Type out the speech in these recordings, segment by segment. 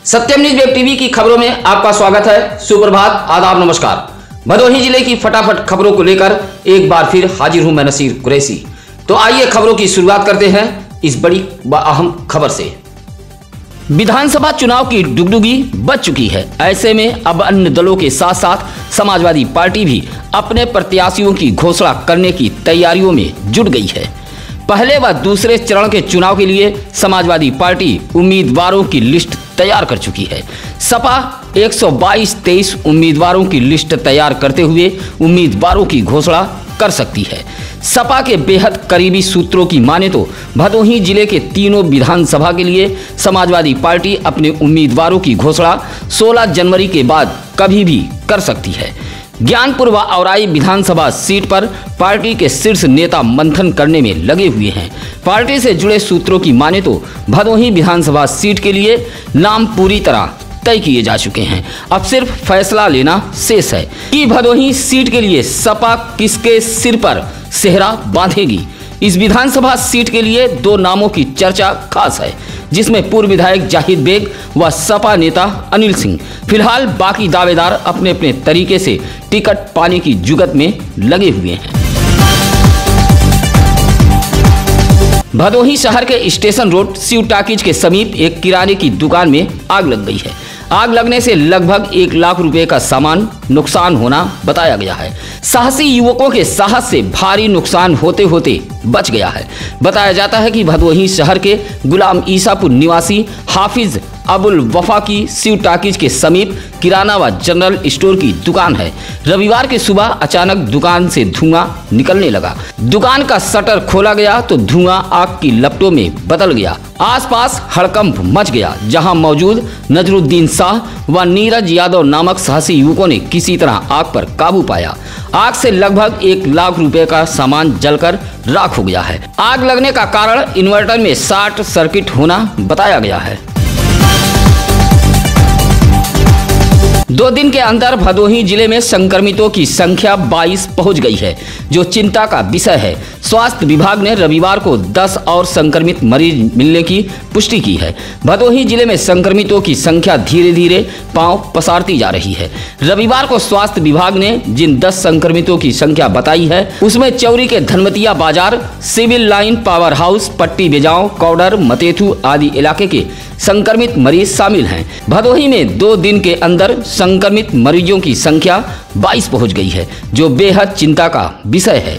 सत्यम news web TV की खबरों में आपका स्वागत है। सुप्रभात, आदाब, नमस्कार। भदोही जिले की फटाफट खबरों को लेकर एक बार फिर हाजिर हूं मैं नसीर कुरैशी। तो आइए खबरों की शुरुआत करते हैं इस बड़ी व अहम खबर से। विधानसभा चुनाव की डुगडुगी बज चुकी है। ऐसे में अब अन्य दलों के साथ साथ समाजवादी पार्टी भी अपने प्रत्याशियों की घोषणा करने की तैयारियों में जुट गई है। पहले व दूसरे चरण के चुनाव के लिए समाजवादी पार्टी उम्मीदवारों की लिस्ट तैयार कर चुकी है। सपा 122-23 उम्मीदवारों की लिस्ट तैयार करते हुए उम्मीदवारों की घोषणा कर सकती है। सपा के बेहद करीबी सूत्रों की माने तो भदोही जिले के तीनों विधानसभा के लिए समाजवादी पार्टी अपने उम्मीदवारों की घोषणा 16 जनवरी के बाद कभी भी कर सकती है। ज्ञानपुर व औराई विधानसभा सीट पर पार्टी के शीर्ष नेता मंथन करने में लगे हुए हैं। पार्टी से जुड़े सूत्रों की माने तो भदोही विधानसभा सीट के लिए नाम पूरी तरह तय किए जा चुके हैं। अब सिर्फ फैसला लेना शेष है कि भदोही सीट के लिए सपा किसके सिर पर सेहरा बांधेगी। इस विधानसभा सीट के लिए दो नामों की चर्चा खास है, जिसमें पूर्व विधायक जाहिद बेग व सपा नेता अनिल सिंह। फिलहाल बाकी दावेदार अपने अपने तरीके से टिकट पाने की जुगत में लगे हुए हैं। भदोही शहर के स्टेशन रोड शिव टाकीज के समीप एक किराने की दुकान में आग लग गई है। आग लगने से लगभग 1 लाख रुपए का सामान नुकसान होना बताया गया है। साहसी युवकों के साहस से भारी नुकसान होते होते बच गया है। बताया जाता है कि भदोही शहर के गुलाम ईसापुर निवासी हाफिज अबुल वफा की शिव टाकीज के समीप किराना व जनरल स्टोर की दुकान है। रविवार की सुबह अचानक दुकान से धुआं निकलने लगा। दुकान का शटर खोला गया तो धुआं आग की लपटों में बदल गया। आसपास हड़कंप मच गया, जहां मौजूद नजरुद्दीन शाह व नीरज यादव नामक साहसी युवकों ने किसी तरह आग पर काबू पाया। आग से लगभग 1 लाख रुपए का सामान जलकर राख हो गया है। आग लगने का कारण इन्वर्टर में शॉर्ट सर्किट होना बताया गया है। 2 दिन के अंदर भदोही जिले में संक्रमितों की संख्या 22 पहुंच गई है, जो चिंता का विषय है। स्वास्थ्य विभाग ने रविवार को 10 और संक्रमित मरीज मिलने की पुष्टि की है। भदोही जिले में संक्रमितों की संख्या धीरे धीरे पांव पसारती जा रही है। रविवार को स्वास्थ्य विभाग ने जिन 10 संक्रमितों की संख्या बताई है, उसमें चौरी के धनवतिया बाजार, सिविल लाइन, पावर हाउस, पट्टी बेजाओ, कौडर, मतेथू आदि इलाके के संक्रमित मरीज शामिल हैं। भदोही में 2 दिन के अंदर संक्रमित मरीजों की संख्या 22 पहुंच गई है, जो बेहद चिंता का विषय है।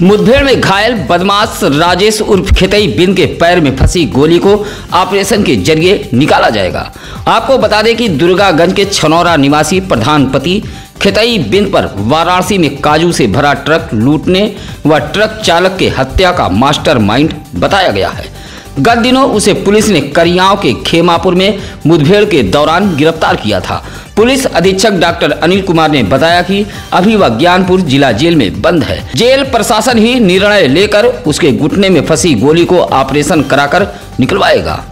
मुठभेड़ में घायल बदमाश राजेश उर्फ खेतई बिंद के पैर में फंसी गोली को ऑपरेशन के जरिए निकाला जाएगा। आपको बता दें कि दुर्गागंज के छनौरा निवासी प्रधान पति खेतई बिंद पर वाराणसी में काजू से भरा ट्रक लूटने व ट्रक चालक के हत्या का मास्टरमाइंड बताया गया है। गत दिनों उसे पुलिस ने करियाव के खेमापुर में मुठभेड़ के दौरान गिरफ्तार किया था। पुलिस अधीक्षक डॉक्टर अनिल कुमार ने बताया कि अभी वह ज्ञानपुर जिला जेल में बंद है। जेल प्रशासन ही निर्णय लेकर उसके घुटने में फंसी गोली को ऑपरेशन कराकर निकलवाएगा।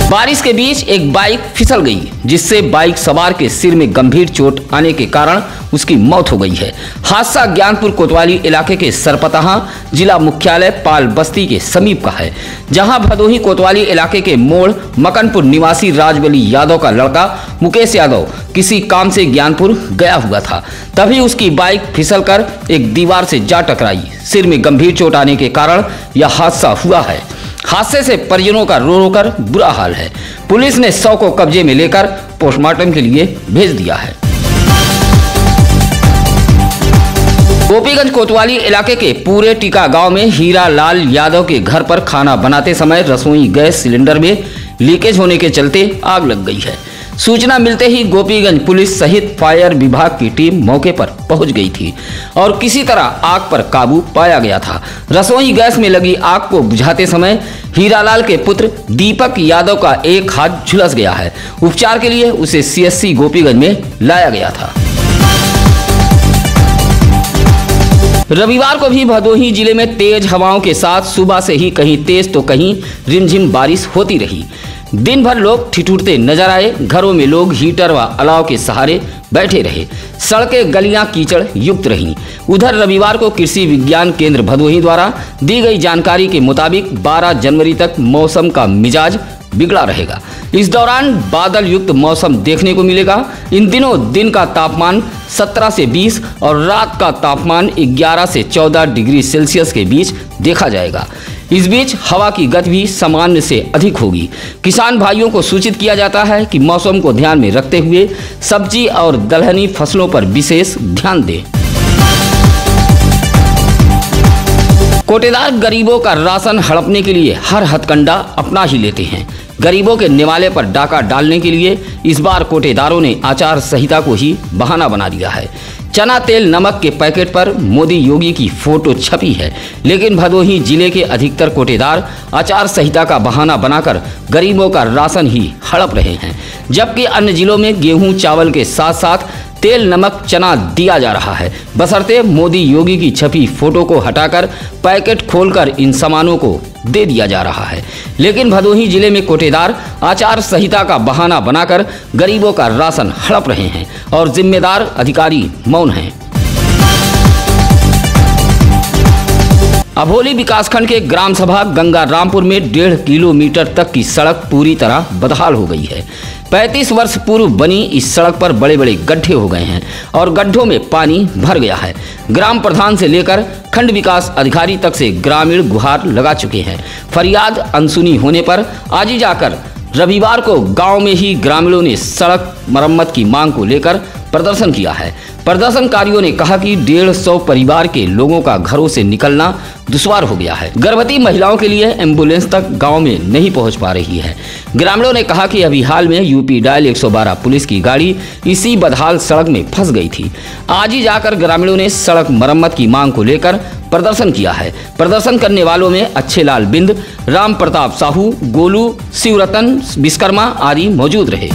बारिश के बीच एक बाइक फिसल गई, जिससे बाइक सवार के सिर में गंभीर चोट आने के कारण उसकी मौत हो गई है। हादसा ज्ञानपुर कोतवाली इलाके के सरपतहा जिला मुख्यालय पाल बस्ती के समीप का है, जहां भदोही कोतवाली इलाके के मोड़ मकनपुर निवासी राजबली यादव का लड़का मुकेश यादव किसी काम से ज्ञानपुर गया हुआ था। तभी उसकी बाइक फिसलकर एक दीवार से जा टकराई। सिर में गंभीर चोट आने के कारण यह हादसा हुआ है। हादसे से परिजनों का रो रो कर बुरा हाल है। पुलिस ने शव को कब्जे में लेकर पोस्टमार्टम के लिए भेज दिया है। गोपीगंज कोतवाली इलाके के पूरे टीका गांव में हीरा लाल यादव के घर पर खाना बनाते समय रसोई गैस सिलेंडर में लीकेज होने के चलते आग लग गई है। सूचना मिलते ही गोपीगंज पुलिस सहित फायर विभाग की टीम मौके पर पहुंच गई थी और किसी तरह आग पर काबू पाया गया था। रसोई गैस में लगी आग को बुझाते समय हीरालाल के पुत्र दीपक यादव का एक हाथ झुलस गया है। उपचार के लिए उसे CSC गोपीगंज में लाया गया था। रविवार को भी भदोही जिले में तेज हवाओं के साथ सुबह से ही कहीं तेज तो कहीं रिमझिम बारिश होती रही। दिन भर लोग ठिठुरते नजर आए। घरों में लोग हीटर व अलाव के सहारे बैठे रहे। सड़कें गलियां कीचड़ युक्त रहीं। उधर रविवार को कृषि विज्ञान केंद्र भदोही द्वारा दी गई जानकारी के मुताबिक 12 जनवरी तक मौसम का मिजाज बिगड़ा रहेगा। इस दौरान बादल युक्त मौसम देखने को मिलेगा। इन दिनों दिन का तापमान 17 से 20 और रात का तापमान 11 से 14 डिग्री सेल्सियस के बीच देखा जाएगा। इस बीच हवा की गति भी सामान्य से अधिक होगी। किसान भाइयों को सूचित किया जाता है कि मौसम को ध्यान में रखते हुए सब्जी और दलहनी फसलों पर विशेष ध्यान दें। कोटेदार गरीबों का राशन हड़पने के लिए हर हथकंडा अपना ही लेते हैं। गरीबों के निवाले पर डाका डालने के लिए इस बार कोटेदारों ने आचार संहिता को ही बहाना बना दिया है। चना तेल नमक के पैकेट पर मोदी योगी की फोटो छपी है, लेकिन भदोही जिले के अधिकतर कोटेदार आचार संहिता का बहाना बनाकर गरीबों का राशन ही हड़प रहे हैं, जबकि अन्य जिलों में गेहूं चावल के साथ साथ तेल नमक चना दिया जा रहा है। बशर्ते मोदी योगी की छपी फोटो को हटाकर पैकेट खोलकर इन सामानों को दे दिया जा रहा है। लेकिन भदोही जिले में कोटेदार आचार संहिता का बहाना बनाकर गरीबों का राशन हड़प रहे हैं और जिम्मेदार अधिकारी मौन हैं। अभोली विकासखंड के ग्राम सभा गंगारामपुर में 1.5 किलोमीटर तक की सड़क पूरी तरह बदहाल हो गई है। 35 वर्ष पूर्व बनी इस सड़क पर बड़े बड़े गड्ढे हो गए हैं और गड्ढों में पानी भर गया है। ग्राम प्रधान से लेकर खंड विकास अधिकारी तक से ग्रामीण गुहार लगा चुके हैं। फरियाद अनसुनी होने पर आज ही जाकर रविवार को गांव में ही ग्रामीणों ने सड़क मरम्मत की मांग को लेकर प्रदर्शन किया है। प्रदर्शनकारियों ने कहा कि 150 परिवार के लोगों का घरों से निकलना दुश्वार हो गया है। गर्भवती महिलाओं के लिए एम्बुलेंस तक गांव में नहीं पहुंच पा रही है। ग्रामीणों ने कहा कि अभी हाल में यूपी डायल 112 पुलिस की गाड़ी इसी बदहाल सड़क में फंस गई थी। आज ही जाकर ग्रामीणों ने सड़क मरम्मत की मांग को लेकर प्रदर्शन किया है। प्रदर्शन करने वालों में अच्छे लाल बिंद, राम प्रताप साहू, गोलू, शिवरतन विश्वकर्मा आदि मौजूद रहे।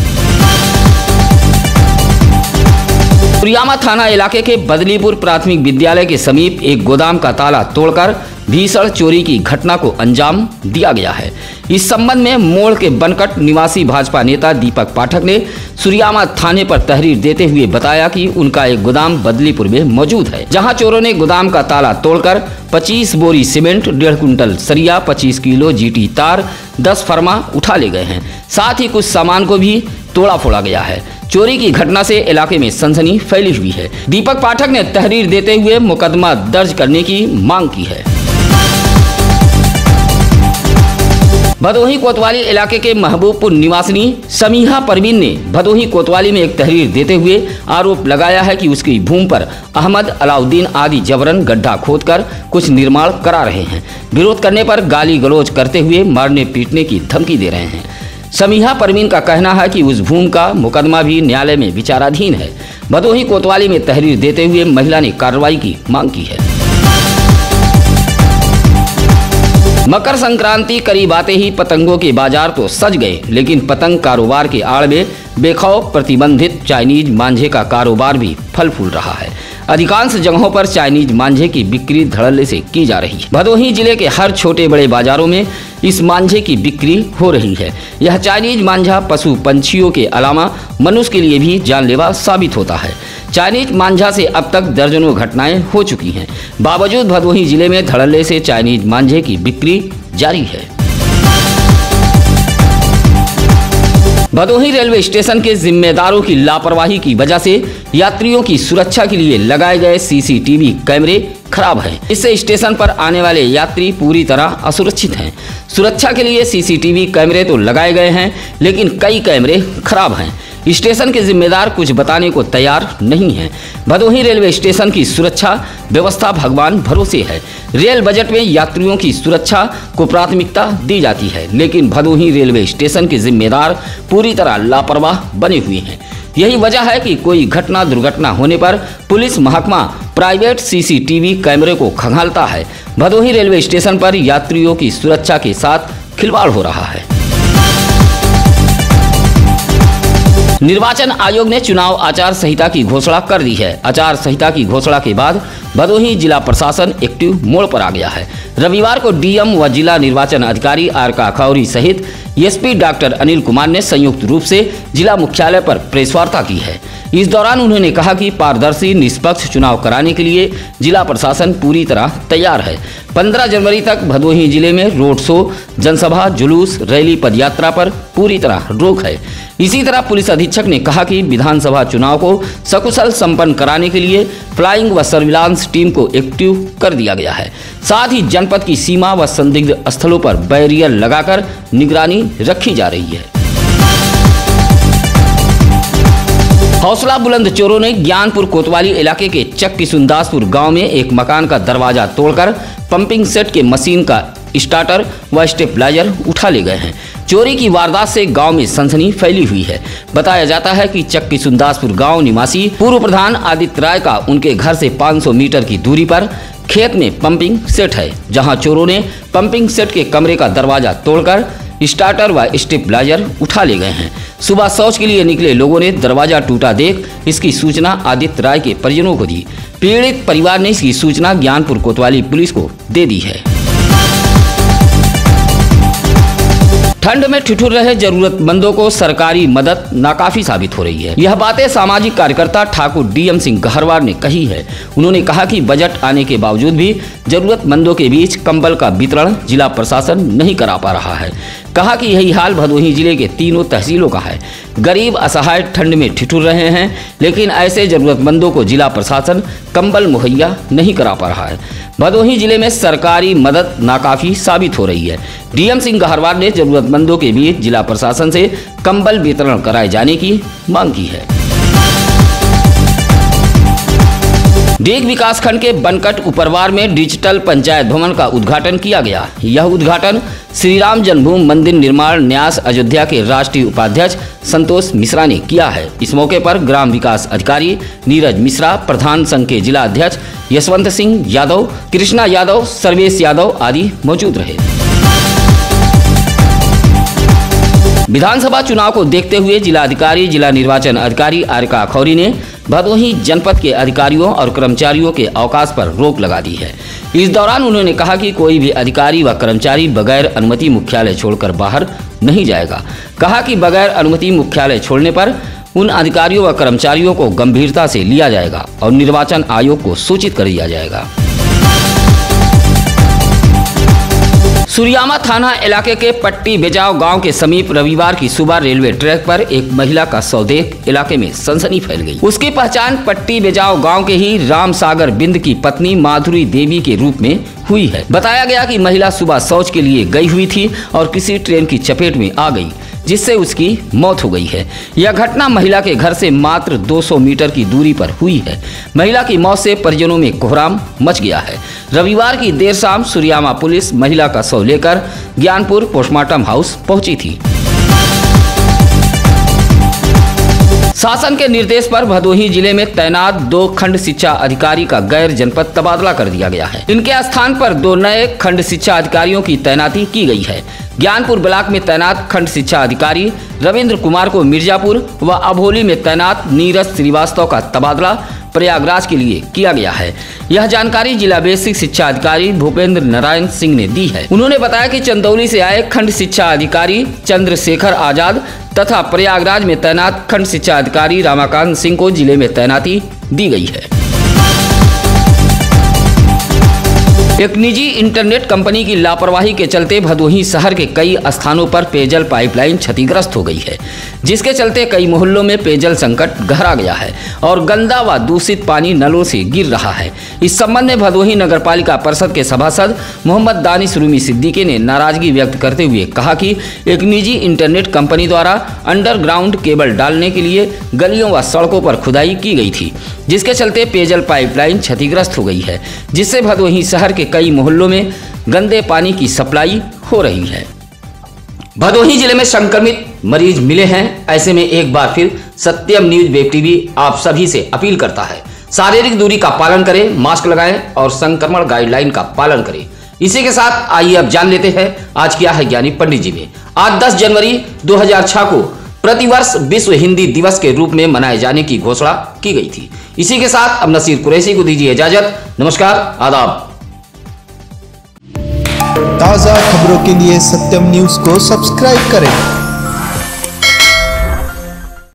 सुरियामा थाना इलाके के बदलीपुर प्राथमिक विद्यालय के समीप एक गोदाम का ताला तोड़कर भीषण चोरी की घटना को अंजाम दिया गया है। इस संबंध में मोड़ के बनकट निवासी भाजपा नेता दीपक पाठक ने सुरियामा थाने पर तहरीर देते हुए बताया कि उनका एक गोदाम बदलीपुर में मौजूद है, जहां चोरों ने गोदाम का ताला तोड़कर 25 बोरी सीमेंट, 1.5 कुंटल सरिया, 25 किलो जीटी तार, 10 फरमा उठा ले गए हैं। साथ ही कुछ सामान को भी तोड़ा फोड़ा गया है। चोरी की घटना से इलाके में सनसनी फैली हुई है। दीपक पाठक ने तहरीर देते हुए मुकदमा दर्ज करने की मांग की है। भदोही कोतवाली इलाके के महबूबपुर निवासिनी समीहा परवीन ने भदोही कोतवाली में एक तहरीर देते हुए आरोप लगाया है कि उसकी भूमि पर अहमद अलाउद्दीन आदि जबरन गड्ढा खोदकर कुछ निर्माण करा रहे हैं। विरोध करने पर गाली गलौज करते हुए मारने पीटने की धमकी दे रहे हैं। समीहा परवीन का कहना है कि उस भूमि का मुकदमा भी न्यायालय में विचाराधीन है। भदोही कोतवाली में तहरीर देते हुए महिला ने कार्रवाई की मांग की है। मकर संक्रांति करीब आते ही पतंगों के बाजार तो सज गए, लेकिन पतंग कारोबार के आड़ में बेखौफ प्रतिबंधित चाइनीज मांझे का कारोबार भी फल फूल रहा है। अधिकांश जगहों पर चाइनीज मांझे की बिक्री धड़ल्ले से की जा रही है। भदोही जिले के हर छोटे बड़े बाजारों में इस मांझे की बिक्री हो रही है। यह चाइनीज मांझा पशु पंछियों के अलावा मनुष्य के लिए भी जानलेवा साबित होता है। चाइनीज मांझा से अब तक दर्जनों घटनाएं हो चुकी हैं। बावजूद भदोही जिले में धड़ल्ले से चाइनीज मांझे की बिक्री जारी है। भदोही रेलवे स्टेशन के जिम्मेदारों की लापरवाही की वजह से यात्रियों की सुरक्षा के लिए लगाए गए सीसीटीवी कैमरे खराब हैं। इससे स्टेशन पर आने वाले यात्री पूरी तरह असुरक्षित हैं। सुरक्षा के लिए सीसीटीवी कैमरे तो लगाए गए हैं, लेकिन कई कैमरे खराब हैं। स्टेशन के जिम्मेदार कुछ बताने को तैयार नहीं हैं। भदोही रेलवे स्टेशन की सुरक्षा व्यवस्था भगवान भरोसे है। रेल बजट में यात्रियों की सुरक्षा को प्राथमिकता दी जाती है, लेकिन भदोही रेलवे स्टेशन के जिम्मेदार पूरी तरह लापरवाह बने हुए हैं। यही वजह है कि कोई घटना दुर्घटना होने पर पुलिस महकमा प्राइवेट सीसीटीवी कैमरे को खंगालता है। भदोही रेलवे स्टेशन पर यात्रियों की सुरक्षा के साथ खिलवाड़ हो रहा है। निर्वाचन आयोग ने चुनाव आचार संहिता की घोषणा कर दी है। आचार संहिता की घोषणा के बाद भदोही जिला प्रशासन एक्टिव मोड पर आ गया है। रविवार को डीएम व जिला निर्वाचन अधिकारी आर का खौरी सहित एसपी डॉक्टर अनिल कुमार ने संयुक्त रूप से जिला मुख्यालय पर प्रेस वार्ता की है। इस दौरान उन्होंने कहा कि पारदर्शी निष्पक्ष चुनाव कराने के लिए जिला प्रशासन पूरी तरह तैयार है। 15 जनवरी तक भदोही जिले में रोड शो, जनसभा, जुलूस, रैली, पदयात्रा पर पूरी तरह रोक है। इसी तरह पुलिस अधीक्षक ने कहा कि विधानसभा चुनाव को सकुशल संपन्न कराने के लिए फ्लाइंग व सर्विलांस टीम को एक्टिव कर दिया गया है। साथ ही जनपद की सीमा व संदिग्ध स्थलों पर बैरियर लगाकर निगरानी रखी जा रही है। हौसला बुलंद चोरों ने ज्ञानपुर कोतवाली इलाके के चक्की सुंदासपुर गांव में एक मकान का दरवाजा तोड़कर पंपिंग सेट के मशीन का स्टार्टर व स्टेबलाइजर उठा ले गए हैं। चोरी की वारदात से गांव में सनसनी फैली हुई है। बताया जाता है कि चक्की सुंदासपुर गांव निवासी पूर्व प्रधान आदित्य राय का उनके घर से 500 मीटर की दूरी पर खेत में पंपिंग सेट है, जहां चोरों ने पंपिंग सेट के कमरे का दरवाजा तोड़कर स्टार्टर व स्टेबलाइजर उठा ले गए हैं। सुबह शौच के लिए निकले लोगों ने दरवाजा टूटा देख इसकी सूचना आदित्य राय के परिजनों को दी। पीड़ित परिवार ने इसकी सूचना ज्ञानपुर कोतवाली पुलिस को दे दी है। ठंड में ठिठुर रहे जरूरतमंदों को सरकारी मदद नाकाफी साबित हो रही है। यह बातें सामाजिक कार्यकर्ता ठाकुर डीएम सिंह गहरवार ने कही है। उन्होंने कहा कि बजट आने के बावजूद भी जरूरतमंदों के बीच कंबल का वितरण जिला प्रशासन नहीं करा पा रहा है। कहा कि यही हाल भदोही जिले के तीनों तहसीलों का है। गरीब असहाय ठंड में ठिठुर रहे हैं, लेकिन ऐसे जरूरतमंदों को जिला प्रशासन कंबल मुहैया नहीं करा पा रहा है। भदोही जिले में सरकारी मदद नाकाफी साबित हो रही है। डीएम सिंह गहरवार ने जरूरतमंदों के बीच जिला प्रशासन से कंबल वितरण कराए जाने की मांग की है। डेग विकासखंड के बनकट उपरवार में डिजिटल पंचायत भवन का उद्घाटन किया गया। यह उद्घाटन श्री राम जन्मभूमि मंदिर निर्माण न्यास अयोध्या के राष्ट्रीय उपाध्यक्ष संतोष मिश्रा ने किया है। इस मौके पर ग्राम विकास अधिकारी नीरज मिश्रा, प्रधान संघ के जिला अध्यक्ष यशवंत सिंह यादव, कृष्णा यादव, सर्वेश यादव आदि मौजूद रहे। विधानसभा चुनाव को देखते हुए जिलाधिकारी, जिला निर्वाचन अधिकारी आरिका खौरी ने भदोही जनपद के अधिकारियों और कर्मचारियों के अवकाश पर रोक लगा दी है। इस दौरान उन्होंने कहा कि कोई भी अधिकारी व कर्मचारी बगैर अनुमति मुख्यालय छोड़कर बाहर नहीं जाएगा। कहा कि बगैर अनुमति मुख्यालय छोड़ने पर उन अधिकारियों व कर्मचारियों को गंभीरता से लिया जाएगा और निर्वाचन आयोग को सूचित कर दिया जाएगा। सुरियामा थाना इलाके के पट्टी बेजाव गांव के समीप रविवार की सुबह रेलवे ट्रैक पर एक महिला का शव देख इलाके में सनसनी फैल गई। उसकी पहचान पट्टी बेजाव गांव के ही राम सागर बिंद की पत्नी माधुरी देवी के रूप में हुई है। बताया गया कि महिला सुबह शौच के लिए गई हुई थी और किसी ट्रेन की चपेट में आ गई, जिससे उसकी मौत हो गई है। यह घटना महिला के घर से मात्र 200 मीटर की दूरी पर हुई है। महिला की मौत से परिजनों में कोहराम मच गया है। रविवार की देर शाम सुरियामा पुलिस महिला का शव लेकर ज्ञानपुर पोस्टमार्टम हाउस पहुंची थी। शासन के निर्देश पर भदोही जिले में तैनात 2 खंड शिक्षा अधिकारी का गैर जनपद तबादला कर दिया गया है। इनके स्थान पर 2 नए खंड शिक्षा अधिकारियों की तैनाती की गई है। ज्ञानपुर ब्लॉक में तैनात खंड शिक्षा अधिकारी रविंद्र कुमार को मिर्जापुर व अभोली में तैनात नीरज श्रीवास्तव का तबादला प्रयागराज के लिए किया गया है। यह जानकारी जिला बेसिक शिक्षा अधिकारी भूपेंद्र नारायण सिंह ने दी है। उन्होंने बताया कि चंदौली से आए खंड शिक्षा अधिकारी चंद्रशेखर आजाद तथा प्रयागराज में तैनात खंड शिक्षा अधिकारी रामाकांत सिंह को जिले में तैनाती दी गई है। एक निजी इंटरनेट कंपनी की लापरवाही के चलते भदोही शहर के कई स्थानों पर पेयजल पाइपलाइन क्षतिग्रस्त हो गई है, जिसके चलते कई मोहल्लों में पेयजल संकट गहरा गया है और गंदा व दूषित पानी नलों से गिर रहा है। इस संबंध में भदोही नगर पालिका परिषद के सभासद मोहम्मद दानिश रूमी सिद्दीकी ने नाराजगी व्यक्त करते हुए कहा कि एक निजी इंटरनेट कंपनी द्वारा अंडरग्राउंड केबल डालने के लिए गलियों व सड़कों पर खुदाई की गई थी, जिसके चलते पेयजल पाइपलाइन क्षतिग्रस्त हो गई है, जिससे भदोही शहर के कई मोहल्लों में गंदे पानी की सप्लाई हो रही है। भदोही जिले में संक्रमित मरीज मिले हैं। ऐसे में एक बार फिर सत्यम न्यूज वेब टीवी आप सभी से अपील करता है, शारीरिक दूरी का पालन करें, मास्क लगाएं और संक्रमण गाइडलाइन का पालन करें। इसी के साथ आइए अब जान लेते हैं आज क्या है ज्ञानी पंडित जी में। आज 10 जनवरी 2006 को प्रतिवर्ष विश्व हिंदी दिवस के रूप में मनाए जाने की घोषणा की गई थी। इसी के साथ अब नसीर कुरैशी को दीजिए इजाजत। नमस्कार, आदाब। ताज़ा खबरों के लिए सत्यम न्यूज़ को सब्सक्राइब करें।